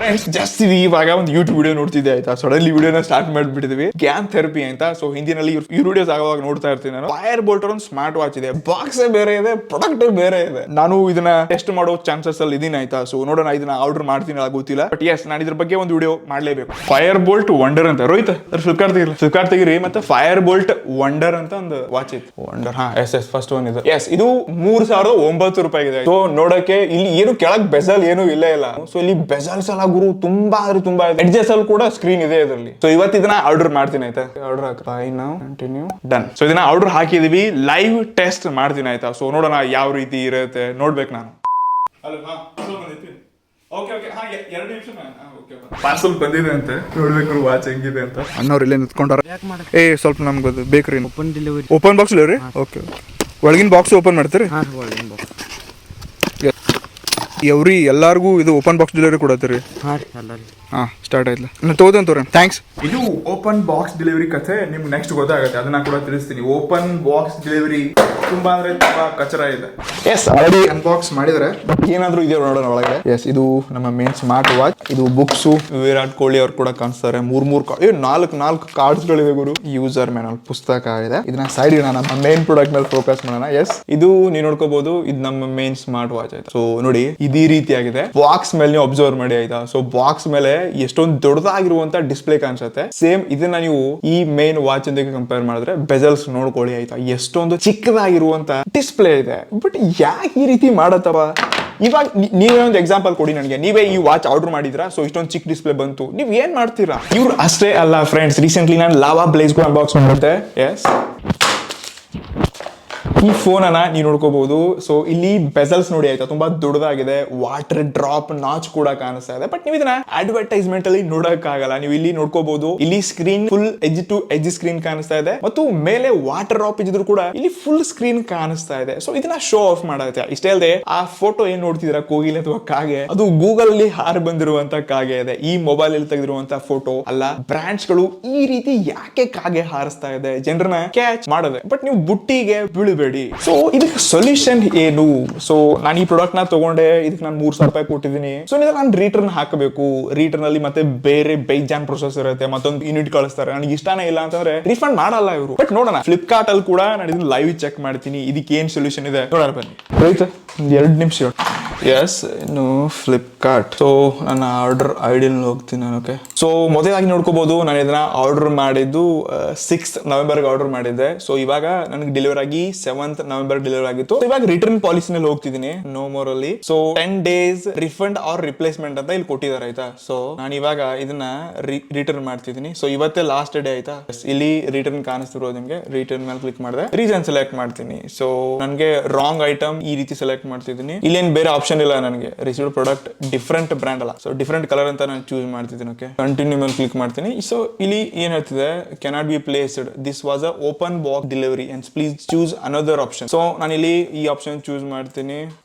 Friends just ಇವಾಗ ಒಂದು YouTube video ನೋಡ್ತಿದ್ದೆ ಆಯ್ತಾ, ಸಡನ್ಲಿ ವಿಡಿಯೋನ ಸ್ಟಾರ್ಟ್ ಮಾಡ್ಬಿಟ್ಟಿದ್ವಿ. ಗ್ಯಾನ್ ಥೆರಪಿ ಅಂತ. ಸೊ ಹಿಂದಿನಲ್ಲಿ ಈ ವಿಡಿಯೋಸ್ ಆಗುವಾಗ ನೋಡ್ತಾ ಇರ್ತೀನಿ ನಾನು. ಫೈರ್ ಬೋಲ್ಟ್ ಒಂದು ಸ್ಮಾರ್ಟ್ ವಾಚ್ ಇದೆ, ಬಾಕ್ಸ್ ಬೇರೆ ಇದೆ, ಪ್ರಾಡಕ್ಟ್ ಬೇರೆ ಇದೆ. ನಾನು ಇದನ್ನ ಟೆಸ್ಟ್ ಮಾಡೋ ಚಾನ್ಸಸ್ ಅಲ್ಲಿ ಇದೀನಿ ಆಯ್ತಾ. ಸೊ ನೋಡೋಣ ಇದನ್ನ ಆರ್ಡರ್ ಮಾಡ್ತೀನಿ ಗೊತ್ತಿಲ್ಲ, ಬಟ್ ಎಸ್ ನಾನು ಇದ್ರ ಬಗ್ಗೆ ಒಂದು ವಿಡಿಯೋ ಮಾಡ್ಲೇಬೇಕು. ಫೈರ್ ಬೋಲ್ಟ್ ವಂಡರ್ ಅಂತ ರೋಹಿತ್ ಫ್ಲಿಪ್ಕಾರ್ಟ್ ತೆಗಿರಿ. ಮತ್ತೆ ಫೈರ್ ಬೋಲ್ಟ್ ವಂಡರ್ ಅಂತ ಒಂದು ವಾಚ್ ಇತ್ತು. ವಂಡರ್ ಎಸ್ ಫಸ್ಟ್ ಒನ್ ಇದೆ. ಎಸ್ ಇದು 3,900 ರೂಪಾಯಿ ಇದೆ. ಸೊ ನೋಡಕ್ಕೆ ಇಲ್ಲಿ ಏನು ಕೆಳಗ್ ಬೆಜಲ್ ಏನು ಇಲ್ಲೇ ಇಲ್ಲ. ಸೊ ಇಲ್ಲಿ ಬೆಜಲ್ಸ್ ಎಲ್ಲ ಗುರು ತುಂಬಾ ಅಂದ್ರೆ ತುಂಬಾ ಇದೆ. ಎಡ್ಜಸ್ ಅಲ್ಲಿ ಕೂಡ ಸ್ಕ್ರೀನ್ ಇದೆ ಇದರಲ್ಲಿ. ಸೊ ಇವತ್ತು ಇದನ್ನ ಆರ್ಡರ್ ಮಾಡ್ತೀನಿ ಆಯ್ತಾ. Order continue done. ಸೊ ಇದನ್ನ ಆರ್ಡರ್ ಹಾಕಿದೀವಿ, ಲೈವ್ ಟೆಸ್ಟ್ ಮಾಡ್ತೀನಿ ಆಯ್ತಾ. ಸೊ ನೋಡೋಣ ಯಾವ ರೀತಿ ಇರುತ್ತೆ ನೋಡ್ಬೇಕು ನಾನು. ಪಾರ್ಸಲ್ ಬಂದಿದೆ ಅಂತ ನೋಡ್ಬೇಕು ವಾಚ್ ಹೆಂಗಿದೆ ಅಂತ. ಅಣ್ಣವ್ರು ಇಲ್ಲೇ ನಿಂತ್ಕೊಂಡಾರ. ಸ್ವಲ್ಪ ನಮ್ಗೆ ಬೇಕ್ರಿ ಓಪನ್ ಬಾಕ್ಸ್ ಡೆಲಿವರಿ. ಓಕೆ, ಒಳಗಿನ ಬಾಕ್ಸ್ ಓಪನ್ ಮಾಡ್ತೀರಿ? ಎಲ್ಲಾರ್ಗು ಇದು ಓಪನ್ ಬಾಕ್ಸ್ ಡೆಲಿವರಿ ಕೊಡತ್ತೀರಿ? ಸ್ಟಾರ್ಟ್ ಆಯ್ತು. ನಾನು ತಗೋದಂತವ್ರೆ, ಥ್ಯಾಂಕ್ಸ್. ಇದು ಓಪನ್ ಬಾಕ್ಸ್ ಡೆಲಿವರಿ ಕಥೆ ನಿಮ್ಗೆ ನೆಕ್ಸ್ಟ್ ಗೊತ್ತಾಗುತ್ತೆ, ಅದನ್ನ ಕೂಡ ತಿಳಿಸ್ತೀನಿ. ಓಪನ್ ಬಾಕ್ಸ್ ಡೆಲಿವರಿ ತುಂಬಾ ಅಂದ್ರೆ ತುಂಬಾ ಕಚರ ಇದೆ. ಎಸ್ ಆಲ್ರೆಡಿ ಅನ್ಬಾಕ್ಸ್ ಮಾಡಿದ್ರೆ ಏನಾದ್ರು ಇದೆಯೋ ನೋಡೋಣ ಒಳಗಡೆ. ಎಸ್ ಇದು ನಮ್ಮ ಮೇನ್ ಸ್ಮಾರ್ಟ್ ವಾಚ್. ಇದು ಬುಕ್ಸ್, ವಿರಾಟ್ ಕೊಹ್ಲಿ ಅವ್ರು ಕೂಡ ಕಾಣಿಸ್ತಾರೆ. ನಾಲ್ಕು ಕಾರ್ಡ್ಸ್ ಗಳಿವೆ ಗುರು. ಯೂಸರ್ ಮ್ಯಾನುವಲ್ ಪುಸ್ತಕ ಇದೆ. ಇದನ್ನ ಸೈಡ್ ಇಡೋಣ, ನಮ್ಮ ಮೇನ್ ಪ್ರಾಡಕ್ಟ್ ಮೇಲೆ ಫೋಕಸ್ ಮಾಡೋಣ. ಎಸ್ ಇದು ನೀವು ನೋಡ್ಕೋಬಹುದು, ಇದು ನಮ್ಮ ಮೇನ್ ಸ್ಮಾರ್ಟ್ ವಾಚ್ ಆಯ್ತಾ. ಸೊ ನೋಡಿ ಇದೇ ರೀತಿಯಾಗಿದೆ. ಬಾಕ್ಸ್ ಮೇಲೆ ನೀವು ಅಬ್ಸರ್ವ್ ಮಾಡಿ ಆಯ್ತಾ. ಸೊ ಬಾಕ್ಸ್ ಮೇಲೆ ಎಷ್ಟೊಂದು ದೊಡ್ಡದಾಗಿರುವಂತ ಡಿಸ್ಪ್ಲೇ ಕಾಣಿಸುತ್ತೆ. ಸೇಮ್ ಇದನ್ನ ನೀವು ಈ ಮೇನ್ ವಾಚ್ ಜೊತೆಗೆ ಕಂಪೇರ್ ಮಾಡಿದ್ರೆ ಬೆಜಲ್ಸ್ ನೋಡ್ಕೊಳ್ಳಿ ಆಯ್ತಾ, ಎಷ್ಟೊಂದು ಚಿಕ್ಕದಾಗಿರುವಂತ ಡಿಸ್ಪ್ಲೇ ಇದೆ. ಬಟ್ ಯಾಕೆ ಈ ರೀತಿ ಮಾಡತ್ತವ? ಇವಾಗ ನೀವೇ ಒಂದು ಎಕ್ಸಾಂಪಲ್ ಕೊಡಿ ನನಗೆ. ನೀವೇ ಈ ವಾಚ್ ಆರ್ಡರ್ ಮಾಡಿದ್ರಾ, ಸೊ ಇಷ್ಟೊಂದು ಚಿಕ್ಕ ಡಿಸ್ಪ್ಲೇ ಬಂತು, ನೀವ್ ಏನ್ ಮಾಡ್ತೀರಾ? ಇವ್ರು ಅಷ್ಟೇ ಅಲ್ಲ ಫ್ರೆಂಡ್ಸ್, ರೀಸೆಂಟ್ಲಿ ನಾನು ಲಾವಾ ಬ್ಲೇಸ್ ಅನ್ಬಾಕ್ಸ್ ಮಾಡಿದ್ದೆ. ಎಸ್ ಈ ಫೋನ್ ಅನ್ನ ನೀವು ನೋಡ್ಕೋಬಹುದು. ಸೊ ಇಲ್ಲಿ ಬೆಸಲ್ಸ್ ನೋಡಿ ಆಯ್ತಾ, ತುಂಬಾ ದೊಡ್ಡದಾಗಿದೆ. ವಾಟರ್ ಡ್ರಾಪ್ ನಾಚ್ ಕೂಡ ಕಾಣಿಸ್ತಾ ಇದೆ. ಬಟ್ ನೀವು ಇದನ್ನ ಅಡ್ವರ್ಟೈಸ್ಮೆಂಟ್ ಅಲ್ಲಿ ನೋಡಕ್ ಆಗಲ್ಲ. ನೀವು ಇಲ್ಲಿ ನೋಡ್ಕೋಬಹುದು, ಇಲ್ಲಿ screen full edge to edge screen ಕಾಣಿಸ್ತಾ ಇದೆ, ಮತ್ತು ಮೇಲೆ ವಾಟರ್ ಡ್ರಾಪ್ ಇದ್ರು ಕೂಡ ಇಲ್ಲಿ ಫುಲ್ ಸ್ಕ್ರೀನ್ ಕಾಣಿಸ್ತಾ ಇದೆ. ಸೊ ಇದನ್ನ ಶೋ ಆಫ್ ಮಾಡುತ್ತೆ. ಇಷ್ಟೇ ಅಲ್ಲದೆ ಆ ಫೋಟೋ ಏನ್ ನೋಡ್ತಿದ್ರ, ಕೋಗಿಲೆ ಅಥವಾ ಕಾಗೆ, ಅದು ಗೂಗಲ್ ಅಲ್ಲಿ ಹಾರಿ ಬಂದಿರುವಂತ ಕಾಗೆ ಇದೆ. ಈ ಮೊಬೈಲ್ ಅಲ್ಲಿ ತೆಗೆದಿರುವಂತ ಫೋಟೋ ಅಲ್ಲ. ಬ್ರಾಂಡ್ಸ್ ಗಳು ಈ ರೀತಿ ಯಾಕೆ ಕಾಗೆ ಹಾರಿಸ್ತಾ ಇದೆ, ಜನರನ್ನ ಕ್ಯಾಚ್ ಮಾಡದೆ. ಬಟ್ ನೀವು ಬುಟ್ಟಿಗೆ ಬೀಳಬೇಡಿ. ಸೊ ಇದಕ್ಕೆ ಸೊಲ್ಯೂಷನ್ ಏನು? ಸೊ ನಾನು ಈ ಪ್ರಾಡಕ್ಟ್ ನ ತಗೊಂಡೆ, ಇದಕ್ಕೆ ನಾನು 3,000 ರೂಪಾಯಿ ಕೊಟ್ಟಿದ್ದೀನಿ. ಸೊ ನಾನು ರಿಟರ್ನ್ ಹಾಕಬೇಕು. ರಿಟರ್ನ್ ಅಲ್ಲಿ ಮತ್ತೆ ಬೇರೆ ಬೇಜಾನ್ ಪ್ರೊಸೆಸ್ ಇರುತ್ತೆ, ಮತ್ತೊಂದು ಯೂನಿಟ್ ಕಳಿಸ್ತಾರೆ. ನನಗೆ ಇಷ್ಟನೇ ಇಲ್ಲ ಅಂತಂದ್ರೆ ರಿಫಂಡ್ ಮಾಡಲ್ಲ ಇವರು. ಬಟ್ ನೋಡೋಣ, ಫ್ಲಿಪ್ಕಾರ್ಟ್ ಅಲ್ಲಿ ಕೂಡ ನಾನು ಇದನ್ನ ಲೈವ್ ಚೆಕ್ ಮಾಡ್ತೀನಿ, ಇದಕ್ಕೆ ಏನ್ ಸೊಲ್ಯೂಷನ್ ಇದೆ ನೋಡೋಣ ಬನ್ನಿ. ಆಯ್ತಾ, 2 ನಿಮಿಷ. ಎಸ್ ಇನ್ನು ಫ್ಲಿಪ್ಕಾರ್ಟ್. ಸೊ ನನ್ನ ಆರ್ಡರ್ ಐಡಿ ಹೋಗ್ತೀನಿ ನಾನು. ಓಕೆ, ಸೊ ಮೊದಲಾಗಿ ನೋಡ್ಕೋಬಹುದು, ನಾನು ಇದನ್ನ ಆರ್ಡರ್ ಮಾಡಿದ್ದು 6 ನವೆಂಬರ್ಗೆ ಆರ್ಡರ್ ಮಾಡಿದ್ದೆ. ಸೊ ಇವಾಗ ನನಗೆ ಡೆಲಿವರ್ ಆಗಿ 7th ನವೆಂಬರ್ ಡೆಲಿವರ್ ಆಗಿತ್ತು. ಇವಾಗ ರಿಟರ್ನ್ ಪಾಲಿಸಿ ನಲ್ಲಿ ಹೋಗ್ತಿದ್ದೀನಿ, ನೋ ಮೋರ್ ಅಲ್ಲಿ. So 10 days refund or replacement ಅಂತ ಇಲ್ಲಿ ಕೊಟ್ಟಿದ್ದಾರೆ ಆಯ್ತಾ. ಸೊ ನಾನು ಇವಾಗ ಇದನ್ನ ರಿಟರ್ನ್ ಮಾಡ್ತಿದ್ದೀನಿ. ಸೊ ಇವತ್ತೇ ಲಾಸ್ಟ್ ಡೇ ಆಯ್ತಾ. ಇಲ್ಲಿ ರಿಟರ್ನ್ ಕಾಣಿಸ್ತಿರೋದು ನಿಮ್ಗೆ. ರಿಟರ್ನ್ ಮೇಲೆ ಕ್ಲಿಕ್ ಮಾಡಿದ್ರೆ ರೀಸನ್ ಸೆಲೆಕ್ಟ್ ಮಾಡ್ತೀನಿ. ಸೊ ನನಗೆ ರಾಂಗ್ ಐಟಮ್ ಈ ರೀತಿ ಸೆಲೆಕ್ಟ್ ಮಾಡ್ತಿದ್ದೀನಿ. ಇಲ್ಲೇನ್ ಬೇರೆ ಆಪ್ಷನ್ ಇಲ್ಲ ನನಗೆ. ರಿಸೀವ್ಡ್ ಪ್ರಾಡಕ್ಟ್ ಡಿಫರೆಂಟ್ ಬ್ರ್ಯಾಂಡ್ ಅಲ್ಲ, ಸೊ ಡಿಫರೆಂಟ್ ಕಲರ್ ಅಂತ ನಾನು ಚೂಸ್ ಮಾಡ್ತಿದ್ದೀನಿ. ಓಕೆ, ಕಂಟಿನ್ಯೂ ಮೇಲೆ ಕ್ಲಿಕ್ ಮಾಡ್ತೀನಿ. ಸೊ ಇಲ್ಲಿ ಏನ್ ಹೇಳ್ತಿದೆ, cannot be placed, this was a open box delivery and please choose another option. So ನಾನು ಇಲ್ಲಿ ಈ ಆಪ್ಷನ್ ಚೂಸ್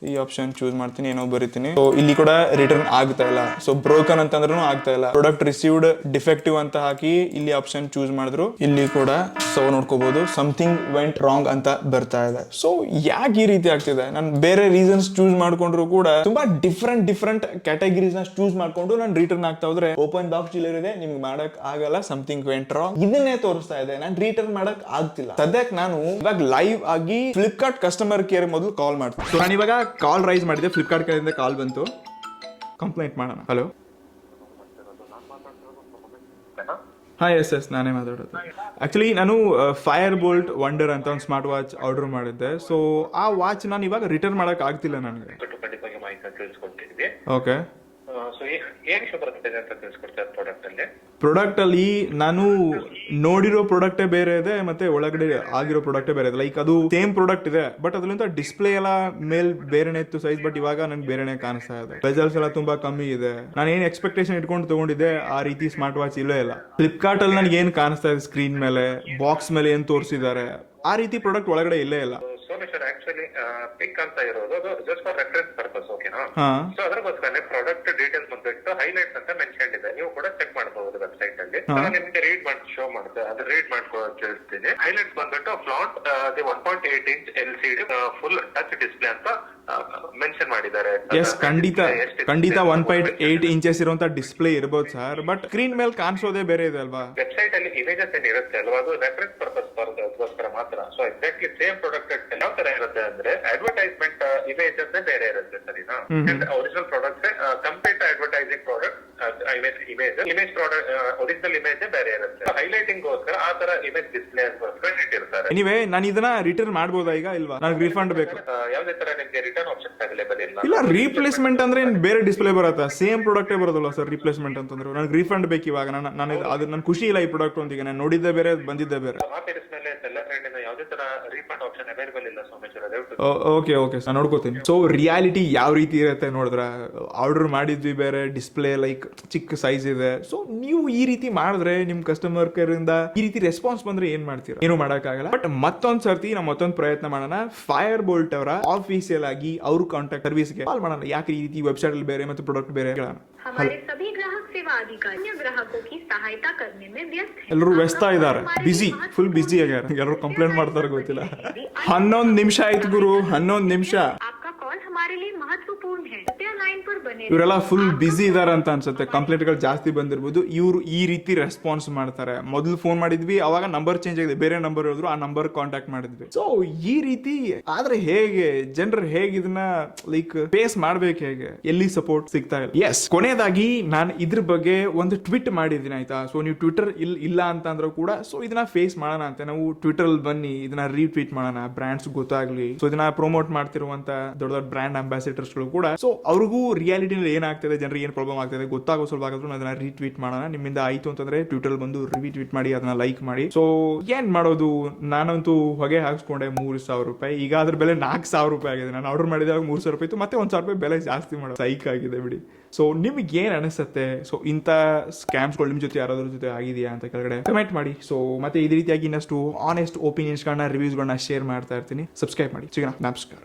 ಮಾಡ್ತೀನಿ, ಏನೋ ಬರೀತೀನಿ. ಸೊ ಇಲ್ಲಿ ಕೂಡ ರಿಟರ್ನ್ ಆಗ್ತಾ ಇಲ್ಲ. ಸೊ ಬ್ರೋಕನ್ ಅಂತಂದ್ರೂ ಆಗ್ತಾ ಇಲ್ಲ. ಪ್ರಾಡಕ್ಟ್ ರಿಸೀವ್ಡ್ ಡಿಫೆಕ್ಟಿವ್ ಅಂತ ಹಾಕಿ ಇಲ್ಲಿ ಆಪ್ಷನ್ ಚೂಸ್ ಮಾಡಿದ್ರು, ಇಲ್ಲಿ ಕೂಡ ಸೊ ನೋಡ್ಕೋಬಹುದು ಸಮಥಿಂಗ್ ವೆಂಟ್ ರಾಂಗ್ ಅಂತ ಬರ್ತಾ ಇದೆ. ಸೊ ಯಾಕೆ ಈ ರೀತಿ ಆಗ್ತಿದೆ? ನಾನು ಬೇರೆ ರೀಸನ್ಸ್ ಚೂಸ್ ಮಾಡ್ಕೊಂಡ್ರು ಕೂಡ ತುಂಬಾ ಡಿಫರೆಂಟ್ ಕ್ಯಾಟಗರೀಸ್ ನ ಚೂಸ್ ಮಾಡ್ಕೊಂಡು ನಾನು ರಿಟರ್ನ್ ಆಗ್ತಾ ಹೋದ್ರೆ ಓಪನ್ ಬಾಕ್ಸ್ ಡೆಲಿವರಿ ಇದೆ, ನಿಮ್ಗೆ ಮಾಡಕ್ ಆಗಲ್ಲ, ಸಮಥಿಂಗ್ ವೆಂಟ್ ರಾಂಗ್ ಇದನ್ನೇ ತೋರಿಸ್ತಾ ಇದೆ. ನಾನು ರಿಟರ್ನ್ ಮಾಡಕ್ ಆಗ್ತಿಲ್ಲ. ಸದ್ಯಕ್ಕೆ ನಾನು ಇವಾಗ ಲೈವ್ ಆಗಿ ಫ್ಲಿಪ್ಕಾರ್ಟ್ ಕಸ್ಟಮರ್ ಕೇರ್ ಮೊದಲು ಕಾಲ್ ಮಾಡ್ತೀನಿ. ಸೊ ನಾನು ಇವಾಗ ಕಾಲ್ ರೈಸ್ ಮಾಡಿದೆ, ಫ್ಲಿಪ್ಕಾರ್ಟ್ ಕಡೆಯಿಂದ ಕಾಲ್ ಬಂತು. ಕಂಪ್ಲೇಂಟ್ ಮಾಡೋಣ. ಹಲೋ, ಎಸ್ ನಾನೇ ಮಾತಾಡೋದು. ಆಕ್ಚುಲಿ ನಾನು ಫೈರ್ ಬೋಲ್ಟ್ ವಂಡರ್ ಅಂತ ಒಂದು ಸ್ಮಾರ್ಟ್ ವಾಚ್ ಆರ್ಡರ್ ಮಾಡಿದ್ದೆ. ಸೊ ಆ ವಾಚ್ ನಾನು ಇವಾಗ ರಿಟರ್ನ್ ಮಾಡಕ್ ಆಗ್ತಿಲ್ಲ ನನಗೆ. ಓಕೆ, ಪ್ರಾಡಕ್ಟ್ ಅಲ್ಲಿ ನಾನು ನೋಡಿರೋ ಪ್ರಾಡಕ್ಟೇ ಬೇರೆ ಇದೆ, ಮತ್ತೆ ಒಳಗಡೆ ಆಗಿರೋ ಪ್ರಾಡಕ್ಟೇ ಬೇರೆ ಇದೆ. ಲೈಕ್ ಅದು ಸೇಮ್ ಪ್ರಾಡಕ್ಟ್ ಇದೆ, ಬಟ್ ಅದ್ರಿಂದ ಡಿಸ್ಪ್ಲೇ ಎಲ್ಲ ಮೇಲ್ ಬೇರೆನೆ ಇತ್ತು ಸೈಜ್, ಬಟ್ ಇವಾಗ ನನ್ಗೆ ಬೇರೆನೆ ಕಾಣಿಸ್ತಾ ಇದೆ. ಬೆಜಲ್ಸ್ ಎಲ್ಲ ತುಂಬಾ ಕಮ್ಮಿ ಇದೆ. ನಾನು ಏನ್ ಎಕ್ಸ್ಪೆಕ್ಟೇಷನ್ ಇಟ್ಕೊಂಡು ತಗೊಂಡಿದ್ದೆ ಆ ರೀತಿ ಸ್ಮಾರ್ಟ್ ವಾಚ್ ಇಲ್ಲೇ ಇಲ್ಲ. ಫ್ಲಿಪ್ಕಾರ್ಟ್ ಅಲ್ಲಿ ನನಗೆ ಏನ್ ಕಾಣಿಸ್ತಾ ಇದೆ ಸ್ಕ್ರೀನ್ ಮೇಲೆ, ಬಾಕ್ಸ್ ಮೇಲೆ ಏನ್ ತೋರಿಸಿದ್ದಾರೆ, ಆ ರೀತಿ ಪ್ರಾಡಕ್ಟ್ ಒಳಗಡೆ ಇಲ್ಲೇ ಇಲ್ಲ. ಸೋಮೇಶ್ವರ್ ಆಕ್ಚುಲಿ ಪಿಕ್ ಅಂತ ಇರೋದು ಅದು ಜಸ್ಟ್ ಫಾರ್ ರೆಫರೆನ್ಸ್ ಪರ್ಪಸ್, ಓಕೆನಾ? ಸೊ ಅದಕ್ಕೋಸ್ಕರ ಪ್ರಾಡಕ್ಟ್ ಡೀಟೇಲ್ಸ್ ಬಂದ್ಬಿಟ್ಟು ಹೈಲೈಟ್ಸ್ ಅಂತ ಮೆನ್ಷನ್ ಇದೆ, ನೀವು ಕೂಡ ಚೆಕ್ ಮಾಡಬಹುದು ವೆಬ್ಸೈಟ್ ಅಲ್ಲಿ. ನಿಮಗೆ ಶೋ ಮಾಡುತ್ತೆ, ಅದು ರೀಡ್ ಮಾಡ್ಕೊಳ್ಳೋಕೆ ಹೇಳ್ತೀನಿ. ಹೈಲೈಟ್ಸ್ ಬಂದ್ಬಿಟ್ಟು flaunt the 1.8 inch LCD full touch display ಅಂತ ಮೆನ್ಷನ್ ಮಾಡಿದ್ದಾರೆ. ಎಸ್, ಖಂಡಿತ 1.8 ಇಂಚಸ್ ಇರುವಂತ ಡಿಸ್ಪ್ಲೇ ಇರಬಹುದು ಸರ್, ಬಟ್ ಸ್ಕ್ರೀನ್ ಮೇಲೆ ಕಾಣಿಸೋದೇ ಬೇರೆ ಇದೆ ಅಲ್ವಾ. ವೆಬ್ಸೈಟ್ ಅಲ್ಲಿ ಇಮೇಜಸ್ ಏನ್ ಇರುತ್ತೆ ಅಲ್ವಾ, ಅದು ರೆಫರೆನ್ಸ್ ಪರ್ಪಸ್ ಗೋಸ್ಕರ ಮಾತ್ರ. ಸೊ ಎಕ್ಸಾಕ್ಟ್ಲಿ ಸೇಮ್ ಪ್ರಾಡಕ್ಟ್ ಯಾವ ತರ ಇರುತ್ತೆ ಅಂದ್ರೆ ಅಡ್ವರ್ಟೈಸ್ಮೆಂಟ್ ಇಮೇಜ್ ಅಂದ್ರೆ ಬೇರೆ ಇರುತ್ತೆ, ಸರಿನಾ. Original product complete advertising product image product original image ಬೇರೆ ಇರುತ್ತೆ. ಹೈಲೈಟಿಂಗ್ ಗೋಸ್ಕರ ಆ ತರ ಇಮೇಜ್ ಡಿಸ್ಪ್ಲೇ ಗೋಸ್ಕರ ಇಟ್ಟಿರ್ತಾರೆ. ಎನಿವೇ ನಾನು ಇದನ್ನ ರಿಟರ್ನ್ ಮಾಡಬಹುದಾ ಈಗ ಇಲ್ವಾ? ನನಗೆ ರಿಫಂಡ್ ಬೇಕು. ಯಾವ್ದೇ ತರ ನಿಮ್ಗೆ ರಿಟರ್ನ್ ಆಪ್ಷನ್ ಅವೈಲೇಬಲ್ ಇಲ್ಲ. ರೀಪ್ಲೇಸ್ಮೆಂಟ್ ಅಂದ್ರೆ ಬೇರೆ ಡಿಸ್ಪ್ಲೇ ಬರುತ್ತಾ? ಸೇಮ್ ಪ್ರಾಡಕ್ಟೇ ಬರೋದಲ್ಲ ಸರ್ ರೀಪ್ಲೇಸ್ಮೆಂಟ್ ಅಂತಂದ್ರೆ. ನನಗೆ ರಿಫಂಡ್ ಬೇಕು ಇವಾಗ. ನಾನು ಅದು ನನ್ ಖುಷಿ ಇಲ್ಲ ಈ ಪ್ರಾಡಕ್ಟ್ ಒಂದಿಗೆ. ನಾನು ನೋಡಿದ್ದೆ ಬೇರೆ, ಬಂದಿದ್ದೆ ಬೇರೆ. ಯಾವುದೇ ತರ ರೀಫಂಡ್ ಆಪ್ಷನ್ ಅವೈಲೇಬಲ್ ಇಲ್ಲ ಸೋಮೇಶ್ವರ. ಓಕೆ ನಾನು ನೋಡ್ಕೋತೀನಿ. ಸೊ ರಿಯಾಲಿಟಿ ಯಾವ ರೀತಿ ಇರುತ್ತೆ ನೋಡಿದ್ರ, ಆರ್ಡರ್ ಮಾಡಿದ್ವಿ ಬೇರೆ, ಡಿಸ್ಪ್ಲೇ ಲೈಕ್ ಚಿಕ್ಕ ಸೈಜ್ ಇದೆ. ಸೊ ನೀವು ಈ ರೀತಿ ಮಾಡಿದ್ರೆ ನಿಮ್ ಕಸ್ಟಮರ್ ಕೇರ್ ಇಂದ ಈ ರೀತಿ ರೆಸ್ಪಾನ್ಸ್ ಬಂದ್ರೆ ಏನ್ ಮಾಡ್ತೀರಾ? ಏನು ಮಾಡಕ್ಕಾಗಲ್ಲ. ಬಟ್ ಮತ್ತೊಂದ್ ಸರ್ತಿ ನಾವು ಮತ್ತೊಂದು ಪ್ರಯತ್ನ ಮಾಡೋಣ. ಫೈರ್ಬೋಲ್ಟ್ ಅವರ ಆಫೀಸಿಯಲ್ ಆಗಿ ಅವ್ರ ಕಾಂಟ್ಯಾಕ್ಟ್ ಸರ್ವಿಸ್ಗೆ ಕಾಲ್ ಮಾಡೋಣ. ಯಾಕೆ ಈ ರೀತಿ ವೆಬ್ಸೈಟ್ ಅಲ್ಲಿ ಬೇರೆ ಮತ್ತು ಪ್ರಾಡಕ್ಟ್ ಬೇರೆ ಹೇಳೋಣ. हमारे सभी ग्राहक सेवा अधिकारी ग्राहकों की सहायता करने में व्यस्त हैं। ಎಲ್ಲರೂ ವ್ಯಸ್ತ ಇದ್ದಾರೆ, ಬಿಸಿ, ಫುಲ್ ಬಿಸಿ ಆಗ್ಯಾರ. ಎಲ್ಲರೂ ಕಂಪ್ಲೇಂಟ್ ಮಾಡ್ತಾರೆ ಗೊತ್ತಿಲ್ಲ. 11 ನಿಮಿಷ ಆಯ್ತು ಗುರು, 11 ನಿಮಿಷ. आपका कॉल हमारे लिए महत्वपूर्ण है, कृपया लाइन पर बने। ಇವರೆಲ್ಲ ಫುಲ್ ಬಿಸಿ ಇದಾರೆ ಅಂತ ಅನ್ಸುತ್ತೆ. ಕಂಪ್ಲೇಂಟ್ ಗಳು ಜಾಸ್ತಿ ಬಂದಿರ್ಬೋದು. ಇವ್ರು ಈ ರೀತಿ ರೆಸ್ಪಾನ್ಸ್ ಮಾಡ್ತಾರೆ. ಮೊದಲು ಫೋನ್ ಮಾಡಿದ್ವಿ, ಅವಾಗ ನಂಬರ್ ಚೇಂಜ್ ಆಗಿದೆ, ಬೇರೆ ನಂಬರ್ ಹೇಳಿದ್ರು, ಆ ನಂಬರ್ ಕಾಂಟ್ಯಾಕ್ಟ್ ಮಾಡಿದ್ವಿ. ಸೊ ಈ ರೀತಿ ಆದ್ರೆ ಹೇಗೆ ಜನರು ಹೇಗೆ ಇದನ್ನ ಲೈಕ್ ಫೇಸ್ ಮಾಡ್ಬೇಕು? ಹೇಗೆ? ಎಲ್ಲಿ ಸಪೋರ್ಟ್ ಸಿಗ್ತಾ ಇಲ್ಲ. ಎಸ್, ಕೊನೆಯದಾಗಿ ನಾನು ಇದ್ರ ಬಗ್ಗೆ ಒಂದು ಟ್ವೀಟ್ ಮಾಡಿದ್ದೀನಿ, ಆಯ್ತಾ. ಸೊ ನೀವು ಟ್ವಿಟರ್ ಇಲ್ಲ ಅಂತ ಅಂದ್ರೂ ಕೂಡ ಸೊ ಇದನ್ನ ಫೇಸ್ ಮಾಡೋಣ ಅಂತ ನಾವು ಟ್ವಿಟರ್ ಅಲ್ಲಿ ಬನ್ನಿ, ಇದನ್ನ ರೀಟ್ವೀಟ್ ಮಾಡೋಣ, ಬ್ರಾಂಡ್ಸ್ ಗೊತ್ತಾಗ್ಲಿ. ಸೊ ಇದನ್ನ ಪ್ರಮೋಟ್ ಮಾಡ್ತಿರುವಂತ ದೊಡ್ಡ ದೊಡ್ಡ ಬ್ರಾಂಡ್ ಅಂಬಾಸಿಡರ್ಸ್ ಗಳು ಕೂಡ ಸೊ ಅವ್ರಿಗೂ ರಿಯಾಲಿಟಿನಲ್ಲಿ ಏನಾಗ್ತದೆ, ಜನರಿಗೆ ಏನ್ ಪ್ರಾಬ್ಲಮ್ ಆಗ್ತದೆ ಗೊತ್ತಾಗೋ ಸ್ವಲ್ಪ ಆಗೋದು ಅದನ್ನ ರೀಟ್ವೀಟ್ ಮಾಡೋಣ. ನಿಮ್ಮಿಂದ ಆಯ್ತು ಅಂತಂದ್ರೆ ಟ್ವಿಟರ್ ಬಂದು ರೀಟ್ವೀಟ್ ಮಾಡಿ, ಅದನ್ನ ಲೈಕ್ ಮಾಡಿ. ಸೊ ಏನ್ ಮಾಡೋದು, ನಾನಂತೂ ಹೊಗೆ ಹಾಕ್ಸ್ಕೊಂಡೆ 3,000 ರೂಪಾಯಿ. ಈಗ ಅದ್ರ ಬೆಲೆ 4,000 ರೂಪಾಯಿ ಆಗಿದೆ. ನಾನು ಆರ್ಡರ್ ಮಾಡಿದಾಗ 3,000 ರೂಪಾಯಿ ಇತ್ತು, ಮತ್ತೆ 1,000 ರೂಪಾಯಿ ಬೆಲೆ ಜಾಸ್ತಿ ಮಾಡೋದು ಸೈಕ್ ಆಗಿದೆ ಬಿಡಿ. ಸೊ ನಿಮ್ಗೆ ಏನ್ ಅನಿಸುತ್ತೆ? ಸೊ ಇಂಥ ಸ್ಕ್ಯಾಮ್ಸ್ಗಳು ನಿಮ್ ಜೊತೆ ಯಾರಾದ್ರ ಜೊತೆ ಆಗಿದೆಯಾ ಅಂತ ಕೆಳಗಡೆ ಕಮೆಂಟ್ ಮಾಡಿ. ಸೊ ಮತ್ತೆ ಇದೇ ರೀತಿಯಾಗಿ ಇನ್ನಷ್ಟು ಆನೆಸ್ಟ್ ಒಪಿನಿಯನ್ಸ್ಗಳನ್ನ, ರಿವ್ಯೂಸ್ಗಳನ್ನ ಶೇರ್ ಮಾಡ್ತಾ ಇರ್ತೀನಿ. ಸಬ್ಸ್ಕ್ರೈಬ್ ಮಾಡಿ. ಸಿಗೋಣ. ನಮಸ್ಕಾರ.